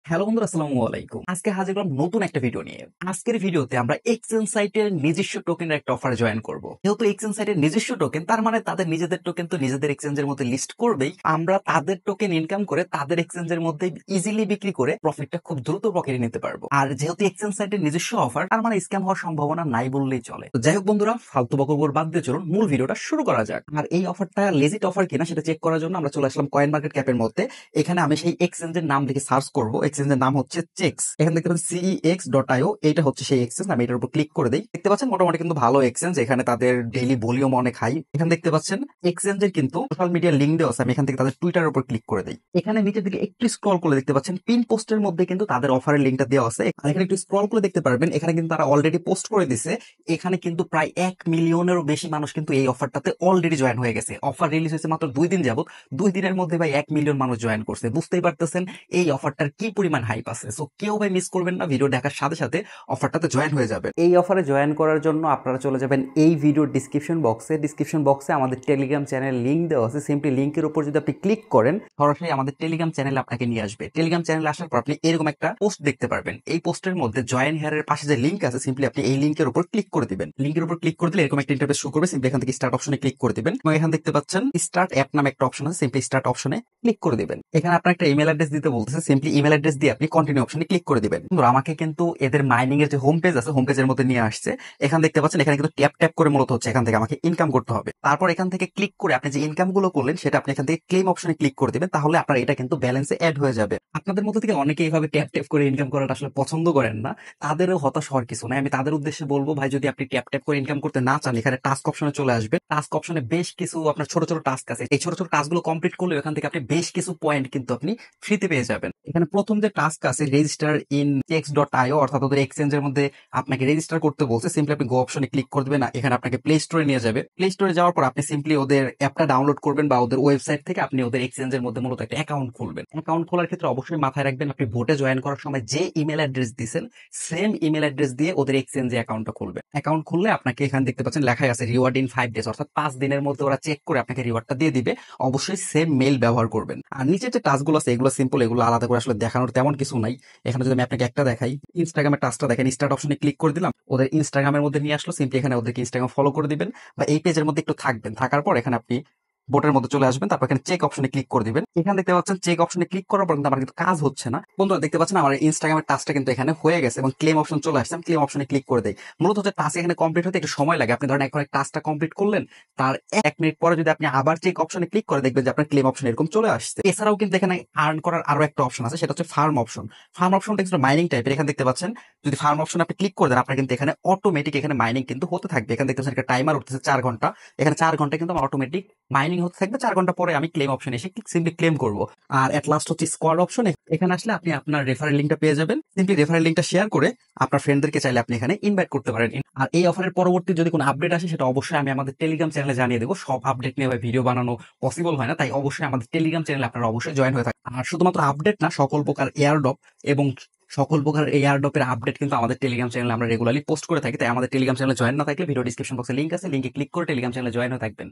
Hello বন্ধুরা, আসসালামু আলাইকুম। আজকে হাজির হলাম নতুন একটা ভিডিও নিয়ে। আজকের ভিডিওতে আমরা এক্সচেঞ্জ সাইটের নিজস্ব টোকেনের একটা অফার জয়েন করব। যেহেতু এক্সচেঞ্জ সাইটের নিজস্ব টোকেন, তার মানে তাদের নিজেদের টোকেন তো নিজেদের এক্সচেঞ্জের মধ্যে লিস্ট করবেই। আমরা তাদের টোকেন ইনকাম করে তাদের এক্সচেঞ্জের মধ্যে ইজিলি বিক্রি করে প্রফিটটা খুব দ্রুত পকেটে নিতে পারবো। আর যেহেতু এক্সচেঞ্জ সাইটের নিজস্ব অফার, তার মানে স্ক্যাম হওয়ার সম্ভাবনা নাই বললেই চলে। তো যাই হোক বন্ধুরা, ফালতু বকবক বাদ দিয়ে চলুন মূল ভিডিওটা শুরু করা যাক। আর এই অফারটা লেজিট অফার কিনা সেটা চেক করার জন্য আমরা চলে আসলাম কয়েন মার্কেট ক্যাপের মধ্যে। এখানে আমি সেই এক্সচেঞ্জের নাম লিখে সার্চ করব। এক্সচেঞ্জের নাম হচ্ছে চেক্স। এখানে দেখতে পাচ্ছেন cex.io, এটা হচ্ছে সেই এক্সচেঞ্জ। আমি এটার উপর ক্লিক করে দিই। দেখতে পাচ্ছেন মোটামুটি কিন্তু ভালো এক্সচেঞ্জ। এখানে তাদের ডেইলি ভলিউম অনেক হাই। এখানে দেখতে পাচ্ছেন এক্সচেঞ্জের কিন্তু সোশ্যাল মিডিয়া লিংক দেওয়া আছে। আমি এখান থেকে তাদের টুইটারের উপর ক্লিক করে দিই। এখানে নিচের দিকে একটু স্ক্রল করে দেখতে পাচ্ছেন পিন পোস্টের মধ্যে কিন্তু তাদের অফারের লিঙ্কটা দেওয়া আছে। আর এখানে একটু স্ক্রল করে দেখতে পারবেন, এখানে কিন্তু তারা অলরেডি পোস্ট করে দিছে। এখানে কিন্তু প্রায় 1 মিলিয়নেরও বেশি মানুষ কিন্তু এই অফারটাতে অলরেডি জয়েন হয়ে গেছে। অফার রিলিজ হয়েছে মাত্র 2 দিন যাবত। 2 দিনের মধ্যে ভাই 1 মিলিয়ন মানুষ জয়েন করছে। বুঝতেই পারতেছেন এই অফারটার কি পরিমাণ হাইপ আছে। সো কেউ ভাই মিস করবেন না, ভিডিও দেখার সাথে সাথে অফারটাতে জয়েন হয়ে যাবে। এই অফারে জয়েন করার জন্য আপনারা চলে যাবেন এই ভিডিওর ডিসক্রিপশন বক্সে আমাদের টেলিগ্রাম চ্যানেল লিংক দেওয়া আছে। সিম্পলি লিংকের উপর যদি আপনি ক্লিক করেন, সরাসরি আমাদের টেলিগ্রাম চ্যানেলে আপনাকে নিয়ে আসবে। টেলিগ্রাম চ্যানেলে আসার পর আপনি এরকম একটা পোস্ট দেখতে পারবেন। এই পোস্টের মধ্যে জয়েন হেয়ারের পাশে যে লিংক আছে, সিম্পলি আপনি এই লিংকের উপর ক্লিক করে দিবেন। লিংকের উপর ক্লিক করে দিলে এরকম একটা ইন্টারফেস শো করবে। সিম্পলি এখান থেকে স্টার্ট অপশনে ক্লিক করে দিবেন এবং এখানে দেখতে পাচ্ছেন স্টার্ট অ্যাপ নামে একটা অপশন আছে। সিম্পলি স্টার্ট অপশনে ক্লিক করে দিবেন। এখানে আপনার একটা ইমেল অ্যাড্রেস দিতে বলতেছে। সিম্পলি ইমেল অ্যাড্রেস দিয়ে আপনি কন্টিনিউ অপশনে ক্লিক করে দিবেন। আমাকে কিন্তু এদের মাইনিং এর যে হোম পেজ আছে, হোম পেজের মধ্যে নিয়ে আসছে। এখানে দেখতে পাচ্ছেন এখানে কিন্তু ট্যাপ ট্যাপ করে মূলত হচ্ছে এখান থেকে আমাকে ইনকাম করতে হবে। তারপর এখান থেকে ক্লিক করে আপনি যে ইনকাম গুলো করলেন সেটা আপনি এখান থেকে ক্লেম অপশনে ক্লিক করে দিবেন। তাহলে আপনার এটা কিন্তু ব্যালেন্সে অ্যাড হয়ে যাবে। আপনাদের মধ্যে থেকে অনেকে এইভাবে ট্যাপ ট্যাপ করে ইনকাম করাটা আসলে পছন্দ করেন না। তাদেরও হতাশ হওয়ার কিছু নাই। আমি তাদের উদ্দেশ্যে বলবো, ভাই যদি আপনি ট্যাপ ট্যাপ করে ইনকাম করতে না চান, এখানে টাস্ক অপশনে চলে আসবে। টাস্ক অপশনে বেশ কিছু আপনার ছোট ছোট টাস্ক আছে। এই ছোট ছোট টাস্কগুলো কমপ্লিট করলে এখান থেকে আপনি বেশ কিছু পয়েন্ট কিন্তু আপনি ফ্রিতে পেয়ে যাবেন। এখানে প্রথম যে টাস্ক আছে রেজিস্টার ইন চেক্স.io, অর্থাৎ ওদের এক্সচেঞ্জের মধ্যে আপনাকে রেজিস্টার করতে বলছে। সিম্পলি আপনি গো অপশনে ক্লিক করে দিবেন। এখানে আপনাকে প্লে স্টোরে নিয়ে যাবে। প্লে স্টোরে যাওয়ার পর আপনি সিম্পলি ওদের অ্যাপটা ডাউনলোড করবেন বা ওদের ওয়েবসাইট থেকে আপনি ওদের এক্সচেঞ্জের মধ্যে মূলত একটা অ্যাকাউন্ট খুলবেন। অ্যাকাউন্ট খোলার ক্ষেত্রে অবশ্যই মাথায় রাখবেন, আপনি ভোটে জয়েন করার সময় যে ইমেল অ্যাড্রেস দিয়েছেন সেম ইমেল অ্যাড্রেস দিয়ে ওদের এক্সচেঞ্জে অ্যাকাউন্টটা খুলবেন। অ্যাকাউন্ট খুললে আপনাকে এখানে দেখতে পাচ্ছেন লেখাই আছে রিওয়ার্ড ইন 5 ডেজ, অর্থাৎ 5 দিনের মধ্যে ওরা চেক করে আপনাকে রিওয়ার্ডটা দিয়ে দিবে। অবশ্যই সেম মেইল ব্যবহার করবেন। আর নিচের যে টাস্কগুলো আছে এগুলো সিম্পল, এগুলো আলাদা করে আসলে দেখানোর তেমন কিছু নাই। এখানে যদি আমি আপনাকে একটা দেখাই, ইনস্টাগ্রামের টাস্কটা দেখেন। স্টার্ট অপশনে ক্লিক করে দিলাম, ওদের ইনস্টাগ্রামের মধ্যে নিয়ে আসলো। সিম্পলি এখানে ওদেরকে ইনস্টাগ্রাম ফলো করে দিবেন বা এই পেজের মধ্যে একটু থাকবেন। থাকার পর এখানে আপনি বোটের মধ্যে চলে আসবেন। তারপর এখানে চেক অপশনে ক্লিক করে দিবেন। এখানে দেখতে পাচ্ছেন চেক অপশনে ক্লিক করার পর কিন্তু আমার কিন্তু কাজ হচ্ছে না। বন্ধুরা দেখতে পাচ্ছেন আমার ইনস্টাগ্রামের টাস্কটা কিন্তু এখানে হয়ে গেছে এবং ক্লেম অপশন চলে আসছে। আমি ক্লেম অপশনে ক্লিক করে দেই। মূলত হচ্ছে টাস্ক এখানে কমপ্লিট হতে একটু সময় লাগে। আপনি ধরেন এখন টাস্কটা কমপ্লিট করলেন, তার 1 মিনিট পরে যদি আপনি আবার চেক অপশনে ক্লিক করে দেখবেন যে আপনার ক্লেম অপশন এরকম চলে আসছে। এছাড়াও কিন্তু এখানে আর্ন করার আরো একটা অপশন আছে, সেটা হচ্ছে ফার্ম অপশন। ফার্ম অপশনটা কিন্তু মাইনিং টাইপের। এখানে দেখতে পাচ্ছেন যদি ফার্ম অপশন আপনি ক্লিক করে দেন, আপনার কিন্তু এখানে অটোমেটিক এখানে মাইনিং কিন্তু হতে থাকবে। এখানে দেখতে পাচ্ছেন একটা টাইমার উঠতেছে 4 ঘন্টা। এখানে 4 ঘন্টা কিন্তু আমার অটোমেটিক মাইনিং হতে থাকবে। 4 ঘন্টা পরে আমি ক্লেম অপশন এসে সিম্পলি ক্লেম করবো। আর এট লাস্ট হচ্ছে স্কোয়াড অপশন। এখানে আসলে আপনি আপনার রেফারেল লিঙ্কটা পেয়ে যাবেন। সিম্পলি রেফারেল লিঙ্কটা শেয়ার করে আপনার ফ্রেন্ডদেরকে চাইলে আপনি এখানে ইনভাইট করতে পারেন। আর এই অফারের পরবর্তী যদি কোনো আপডেট আসে সেটা অবশ্যই আমি আমাদের টেলিগ্রাম চ্যানেলে জানিয়ে দেবো। সব আপডেট নিয়ে ভিডিও বানানো পসিবল হয় না, তাই অবশ্যই আমাদের টেলিগ্রাম চ্যানেলে আপনারা অবশ্যই জয়েন হয়ে থাকেন। আর শুধুমাত্র আপডেট না, সকল প্রকার এয়ারড্রপ এবং সকল প্রকার এয়ারড্রপের আপডেট কিন্তু আমাদের টেলিগ্রাম চ্যানেলে আমরা রেগুলারলি পোস্ট করে থাকি। তাই আমাদের টেলিগ্রাম চ্যানেলে জয়েন না থাকলে ভিডিও ডিসক্রিপশন বক্সে লিঙ্ক আছে, লিঙ্কে ক্লিক করে টেলিগ্রাম চ্যানেলে জয়েন হয়ে থাকবেন।